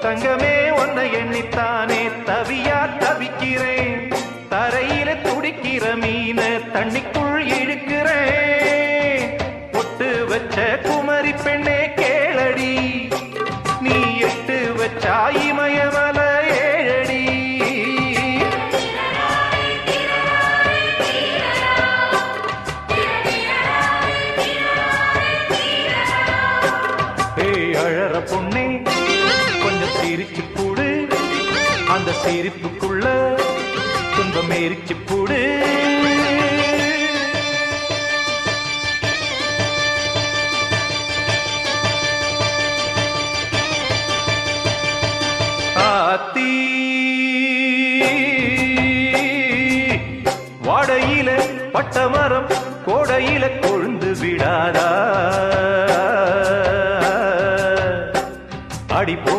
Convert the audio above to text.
தங்கமே உன்னை எண்ணித்தானே தவியா தவிக்கிறேன். தரையில துடிக்கிற மீன தண்ணிக்குள் இழுக்கிறேன். பொட்டு வச்ச குமரி பெண்ணே கேளடி, நீ எட்டு வச்சா இமயமல ஏழடி. அழற பொண்ணே கொஞ்சம் சிரிச்சு போடு, அந்த சிரிப்புக்குள்ள துன்பம் எரிச்சு போடு. ஆத்தி வாடையில பட்டமரம் கோடையில கொழுந்து விடாதா, அடிப்போ